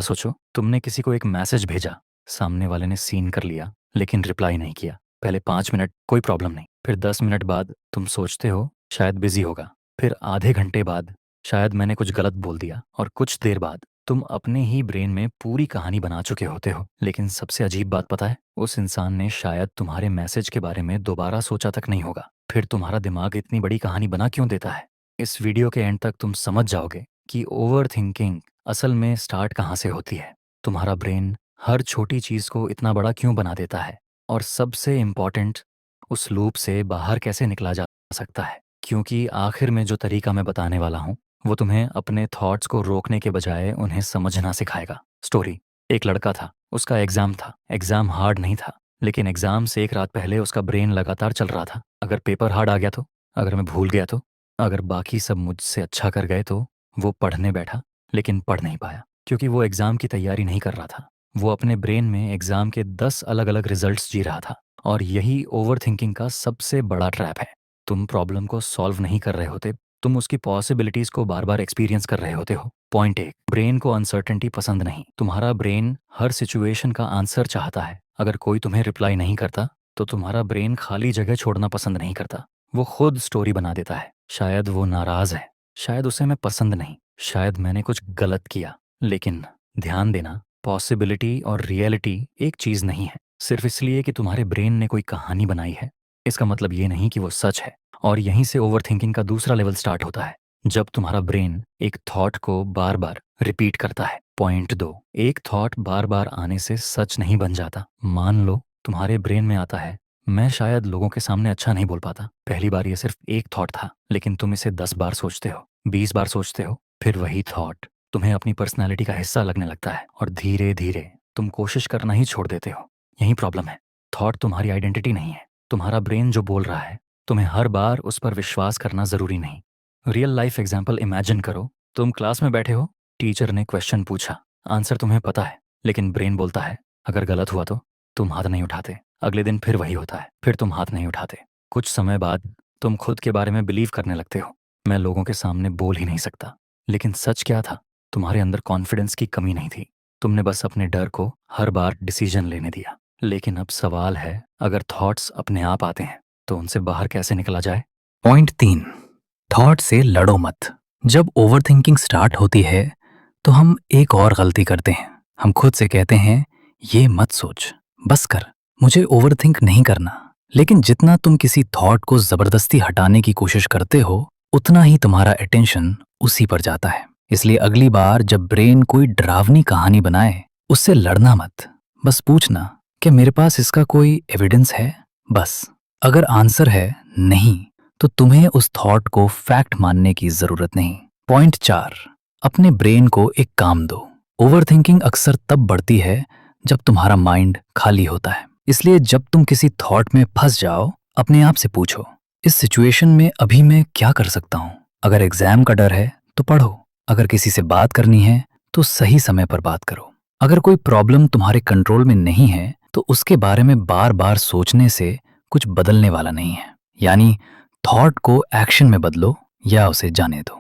सोचो, तुमने किसी को एक मैसेज भेजा, सामने वाले ने सीन कर लिया लेकिन रिप्लाई नहीं किया। पहले 5 मिनट कोई प्रॉब्लम नहीं, फिर 10 मिनट बाद तुम सोचते हो शायद बिजी होगा, फिर आधे घंटे बाद शायद मैंने कुछ गलत बोल दिया, और कुछ देर बाद तुम अपने ही ब्रेन में पूरी कहानी बना चुके होते हो। लेकिन सबसे अजीब बात पता है, उस इंसान ने शायद तुम्हारे मैसेज के बारे में दोबारा सोचा तक नहीं होगा। फिर तुम्हारा दिमाग इतनी बड़ी कहानी बना क्यों देता है? इस वीडियो के एंड तक तुम समझ जाओगे कि ओवर थिंकिंग असल में स्टार्ट कहाँ से होती है, तुम्हारा ब्रेन हर छोटी चीज को इतना बड़ा क्यों बना देता है, और सबसे इम्पॉर्टेंट, उस लूप से बाहर कैसे निकला जा सकता है। क्योंकि आखिर में जो तरीका मैं बताने वाला हूँ वो तुम्हें अपने थॉट्स को रोकने के बजाय उन्हें समझना सिखाएगा। स्टोरी: एक लड़का था, उसका एग्जाम था। एग्जाम हार्ड नहीं था, लेकिन एग्जाम से एक रात पहले उसका ब्रेन लगातार चल रहा था। अगर पेपर हार्ड आ गया तो, अगर मैं भूल गया तो, अगर बाकी सब मुझसे अच्छा कर गए तो। वो पढ़ने बैठा, लेकिन पढ़ नहीं पाया, क्योंकि वो एग्जाम की तैयारी नहीं कर रहा था। वो अपने ब्रेन में एग्जाम के 10 अलग अलग रिजल्ट्स जी रहा था। और यही ओवर थिंकिंग का सबसे बड़ा ट्रैप है। तुम प्रॉब्लम को सॉल्व नहीं कर रहे होते, तुम उसकी पॉसिबिलिटीज को बार बार एक्सपीरियंस कर रहे होते हो। पॉइंट एक, ब्रेन को अनसर्टेनिटी पसंद नहीं। तुम्हारा ब्रेन हर सिचुएशन का आंसर चाहता है। अगर कोई तुम्हें रिप्लाई नहीं करता तो तुम्हारा ब्रेन खाली जगह छोड़ना पसंद नहीं करता। वो खुद स्टोरी बना देता है। शायद वो नाराज है, शायद उसे मैं पसंद नहीं, शायद मैंने कुछ गलत किया। लेकिन ध्यान देना, पॉसिबिलिटी और रियलिटी एक चीज नहीं है। सिर्फ इसलिए कि तुम्हारे ब्रेन ने कोई कहानी बनाई है, इसका मतलब ये नहीं कि वो सच है। और यहीं से ओवरथिंकिंग का दूसरा लेवल स्टार्ट होता है, जब तुम्हारा ब्रेन एक थॉट को बार बार रिपीट करता है। पॉइंट दो, एक थॉट बार बार आने से सच नहीं बन जाता। मान लो तुम्हारे ब्रेन में आता है, मैं शायद लोगों के सामने अच्छा नहीं बोल पाता। पहली बार ये सिर्फ एक थॉट था, लेकिन तुम इसे 10 बार सोचते हो, 20 बार सोचते हो, फिर वही थॉट तुम्हें अपनी पर्सनैलिटी का हिस्सा लगने लगता है, और धीरे धीरे तुम कोशिश करना ही छोड़ देते हो। यही प्रॉब्लम है। थॉट तुम्हारी आइडेंटिटी नहीं है। तुम्हारा ब्रेन जो बोल रहा है, तुम्हें हर बार उस पर विश्वास करना जरूरी नहीं। रियल लाइफ एग्जाम्पल इमेजिन करो। तुम क्लास में बैठे हो, टीचर ने क्वेश्चन पूछा, आंसर तुम्हें पता है, लेकिन ब्रेन बोलता है अगर गलत हुआ तो। तुम हाथ नहीं उठाते। अगले दिन फिर वही होता है, फिर तुम हाथ नहीं उठाते। कुछ समय बाद तुम खुद के बारे में बिलीव करने लगते हो, मैं लोगों के सामने बोल ही नहीं सकता। लेकिन सच क्या था? तुम्हारे अंदर कॉन्फिडेंस की कमी नहीं थी, तुमने बस अपने डर को हर बार डिसीजन लेने दिया। लेकिन अब सवाल है, अगर थॉट्स अपने आप आते हैं तो उनसे बाहर कैसे निकला जाए? पॉइंट 3, थॉट से लड़ो मत। जब ओवरथिंकिंग स्टार्ट होती है तो हम एक और गलती करते हैं। हम खुद से कहते हैं ये मत सोच, बस कर, मुझे ओवरथिंक नहीं करना। लेकिन जितना तुम किसी थॉट को जबरदस्ती हटाने की कोशिश करते हो, उतना ही तुम्हारा अटेंशन उसी पर जाता है। इसलिए अगली बार जब ब्रेन कोई डरावनी कहानी बनाए, उससे लड़ना मत। बस पूछना, क्या मेरे पास इसका कोई एविडेंस है? बस। अगर आंसर है नहीं, तो तुम्हें उस थॉट को फैक्ट मानने की जरूरत नहीं। पॉइंट 4, अपने ब्रेन को एक काम दो। ओवरथिंकिंग अक्सर तब बढ़ती है जब तुम्हारा माइंड खाली होता है। इसलिए जब तुम किसी थॉट में फंस जाओ, अपने आप से पूछो, इस सिचुएशन में अभी मैं क्या कर सकता हूँ? अगर एग्जाम का डर है तो पढ़ो। अगर किसी से बात करनी है तो सही समय पर बात करो। अगर कोई प्रॉब्लम तुम्हारे कंट्रोल में नहीं है तो उसके बारे में बार बार सोचने से कुछ बदलने वाला नहीं है। यानी थॉट को एक्शन में बदलो या उसे जाने दो।